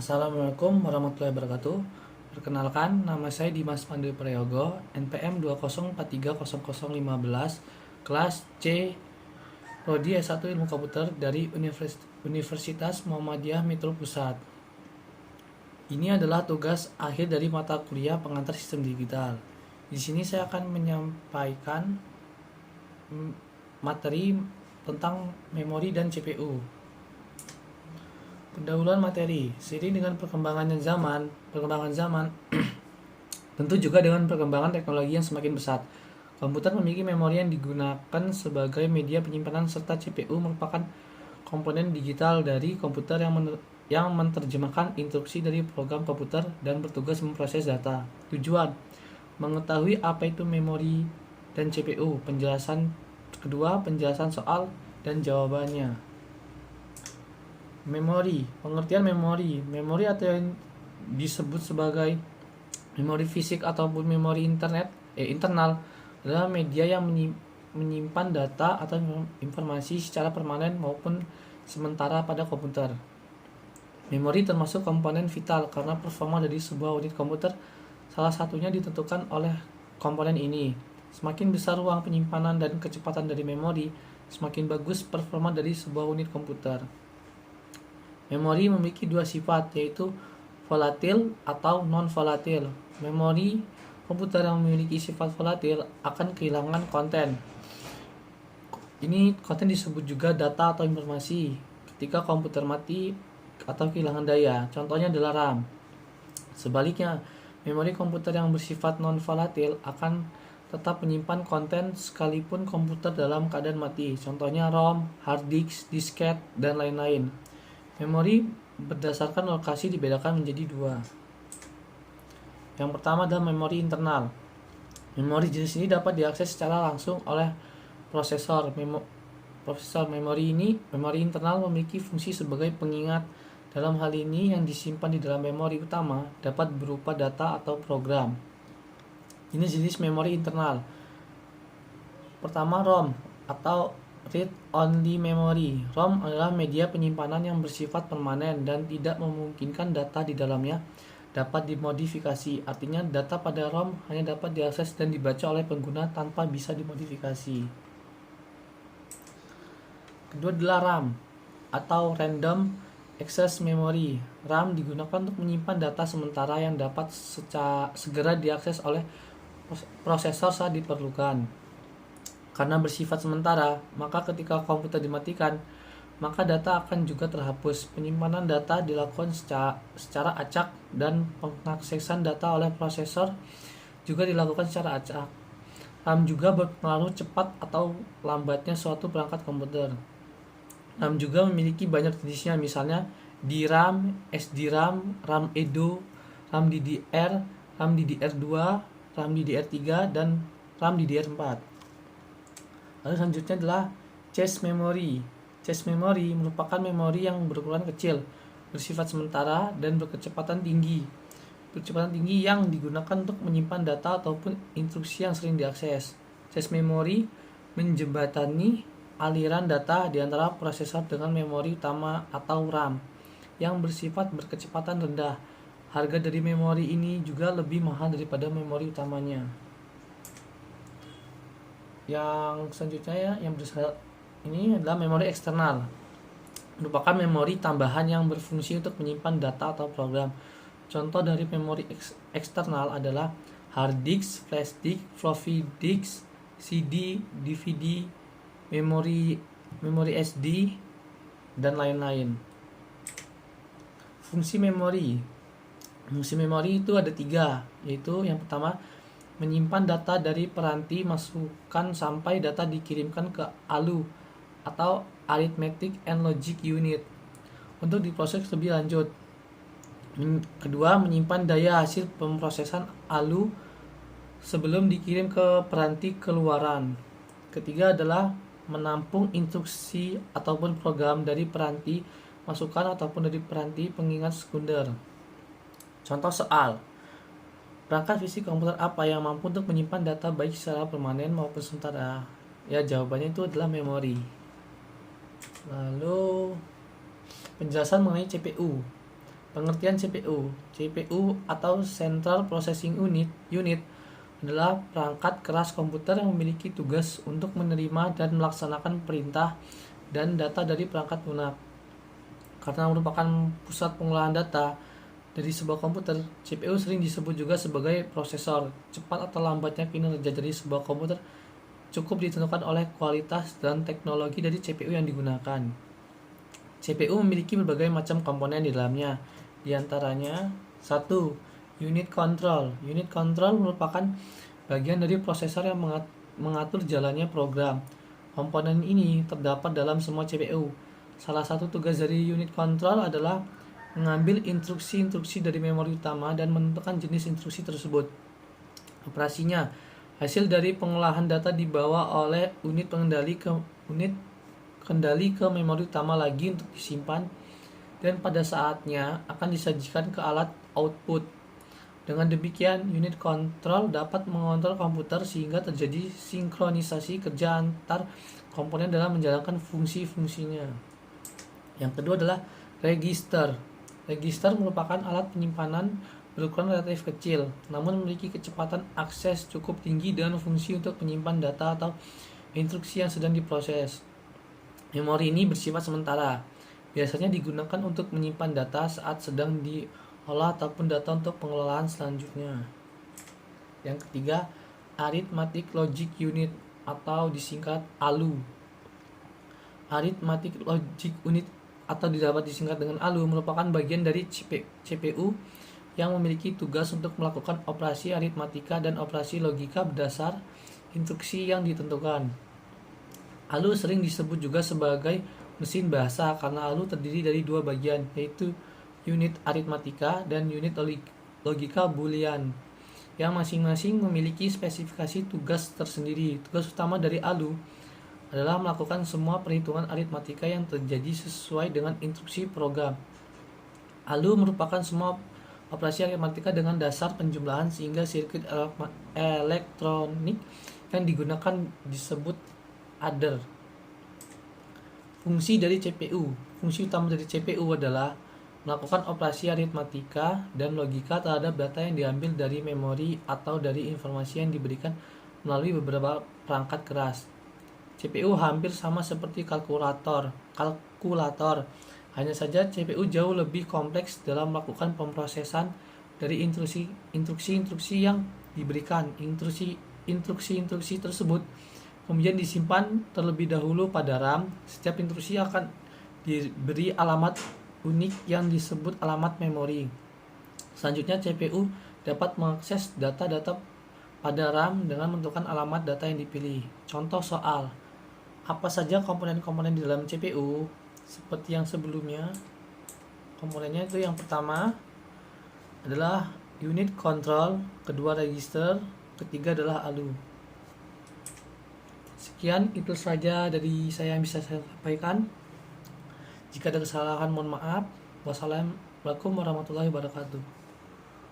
Assalamualaikum warahmatullahi wabarakatuh. Perkenalkan, nama saya Dimas Pandu Prayogo, NPM 204300015, kelas C, Prodi S1 Ilmu Komputer dari Universitas Muhammadiyah Metro Pusat. Ini adalah tugas akhir dari mata kuliah pengantar sistem digital. Di sini saya akan menyampaikan materi tentang memori dan CPU. Pendahuluan materi. Seiring dengan perkembangan zaman tentu juga dengan perkembangan teknologi yang semakin pesat. Komputer memiliki memori yang digunakan sebagai media penyimpanan serta CPU merupakan komponen digital dari komputer yang menerjemahkan instruksi dari program komputer dan bertugas memproses data. Tujuan: mengetahui apa itu memori dan CPU. Penjelasan kedua, penjelasan soal dan jawabannya. Memori, pengertian memori. Memori atau yang disebut sebagai memori fisik ataupun memori internal adalah media yang menyimpan data atau informasi secara permanen maupun sementara pada komputer. Memori termasuk komponen vital karena performa dari sebuah unit komputer salah satunya ditentukan oleh komponen ini. Semakin besar ruang penyimpanan dan kecepatan dari memori, semakin bagus performa dari sebuah unit komputer. Memori memiliki dua sifat, yaitu volatil atau non-volatil. Memori komputer yang memiliki sifat volatil akan kehilangan konten. Ini konten disebut juga data atau informasi ketika komputer mati atau kehilangan daya. Contohnya adalah RAM. Sebaliknya, memori komputer yang bersifat non-volatil akan tetap menyimpan konten sekalipun komputer dalam keadaan mati. Contohnya ROM, hard disk, disket, dan lain-lain. Memori berdasarkan lokasi dibedakan menjadi dua. Yang pertama adalah memori internal. Memori jenis ini dapat diakses secara langsung oleh prosesor. Memori internal memiliki fungsi sebagai pengingat. Dalam hal ini, yang disimpan di dalam memori utama dapat berupa data atau program. Ini jenis memori internal. Pertama, ROM atau read-only memory. ROM adalah media penyimpanan yang bersifat permanen dan tidak memungkinkan data di dalamnya dapat dimodifikasi. Artinya, data pada ROM hanya dapat diakses dan dibaca oleh pengguna tanpa bisa dimodifikasi. Kedua adalah RAM atau random access memory. RAM digunakan untuk menyimpan data sementara yang dapat segera diakses oleh prosesor saat diperlukan. Karena bersifat sementara, maka ketika komputer dimatikan, maka data akan juga terhapus. Penyimpanan data dilakukan secara acak dan pengaksesan data oleh prosesor juga dilakukan secara acak. RAM juga berpengaruh cepat atau lambatnya suatu perangkat komputer. RAM juga memiliki banyak jenisnya, misalnya DRAM, SDRAM, RAM Edo, RAM DDR, RAM DDR2, RAM DDR3, dan RAM DDR4. Lalu selanjutnya adalah cache memory. Cache memory merupakan memori yang berukuran kecil, bersifat sementara, dan berkecepatan tinggi. Kecepatan tinggi yang digunakan untuk menyimpan data ataupun instruksi yang sering diakses. Cache memory menjembatani aliran data di antara prosesor dengan memori utama atau RAM yang bersifat berkecepatan rendah. Harga dari memori ini juga lebih mahal daripada memori utamanya. Yang selanjutnya yang ini adalah memori eksternal. Merupakan memori tambahan yang berfungsi untuk menyimpan data atau program. Contoh dari memori eksternal adalah hard disk, flash disk, floppy disk, CD, DVD, memori SD, dan lain-lain. Fungsi memori itu ada 3, yaitu yang pertama, menyimpan data dari peranti masukan sampai data dikirimkan ke ALU atau Arithmetic and Logic Unit untuk diproses lebih lanjut. Kedua, menyimpan daya hasil pemrosesan ALU sebelum dikirim ke peranti keluaran. Ketiga adalah menampung instruksi ataupun program dari peranti masukan ataupun dari peranti pengingat sekunder. Contoh soal: perangkat fisik komputer apa yang mampu untuk menyimpan data baik secara permanen maupun sementara? Ya, jawabannya itu adalah memori. Lalu penjelasan mengenai CPU. Pengertian CPU. CPU atau Central Processing Unit adalah perangkat keras komputer yang memiliki tugas untuk menerima dan melaksanakan perintah dan data dari perangkat lunak. Karena merupakan pusat pengolahan data dari sebuah komputer, CPU sering disebut juga sebagai prosesor. Cepat atau lambatnya kinerja dari sebuah komputer cukup ditentukan oleh kualitas dan teknologi dari CPU yang digunakan. CPU memiliki berbagai macam komponen di dalamnya. Di antaranya, 1. Unit control. Unit control merupakan bagian dari prosesor yang mengatur jalannya program. Komponen ini terdapat dalam semua CPU. Salah satu tugas dari unit control adalah mengambil instruksi-instruksi dari memori utama dan menentukan jenis instruksi tersebut. Operasinya, hasil dari pengolahan data dibawa oleh unit kendali ke memori utama lagi untuk disimpan, dan pada saatnya akan disajikan ke alat output. Dengan demikian, unit control dapat mengontrol komputer sehingga terjadi sinkronisasi kerja antar komponen dalam menjalankan fungsi-fungsinya. Yang kedua adalah register. Register merupakan alat penyimpanan berukuran relatif kecil, namun memiliki kecepatan akses cukup tinggi dengan fungsi untuk menyimpan data atau instruksi yang sedang diproses. Memori ini bersifat sementara. Biasanya digunakan untuk menyimpan data saat sedang diolah ataupun data untuk pengelolaan selanjutnya. Yang ketiga, Arithmetic Logic Unit atau disingkat ALU. Arithmetic Logic Unit atau dapat disingkat dengan ALU merupakan bagian dari CPU yang memiliki tugas untuk melakukan operasi aritmatika dan operasi logika berdasar instruksi yang ditentukan. ALU sering disebut juga sebagai mesin bahasa karena ALU terdiri dari dua bagian, yaitu unit aritmatika dan unit logika boolean, yang masing-masing memiliki spesifikasi tugas tersendiri. Tugas utama dari ALU adalah melakukan semua perhitungan aritmatika yang terjadi sesuai dengan instruksi program. ALU merupakan semua operasi aritmatika dengan dasar penjumlahan sehingga sirkuit elektronik yang digunakan disebut adder. Fungsi dari CPU. Fungsi utama dari CPU adalah melakukan operasi aritmatika dan logika terhadap data yang diambil dari memori atau dari informasi yang diberikan melalui beberapa perangkat keras. CPU hampir sama seperti kalkulator. Hanya saja CPU jauh lebih kompleks dalam melakukan pemrosesan dari instruksi-instruksi yang diberikan. Instruksi-instruksi tersebut kemudian disimpan terlebih dahulu pada RAM. Setiap instruksi akan diberi alamat unik yang disebut alamat memori. Selanjutnya, CPU dapat mengakses data-data pada RAM dengan menentukan alamat data yang dipilih. Contoh soal. Apa saja komponen-komponen di dalam CPU? Seperti yang sebelumnya, komponennya itu yang pertama adalah unit control, kedua register, ketiga adalah ALU. Sekian itu saja dari saya yang bisa saya sampaikan. Jika ada kesalahan mohon maaf. Wassalamualaikum warahmatullahi wabarakatuh.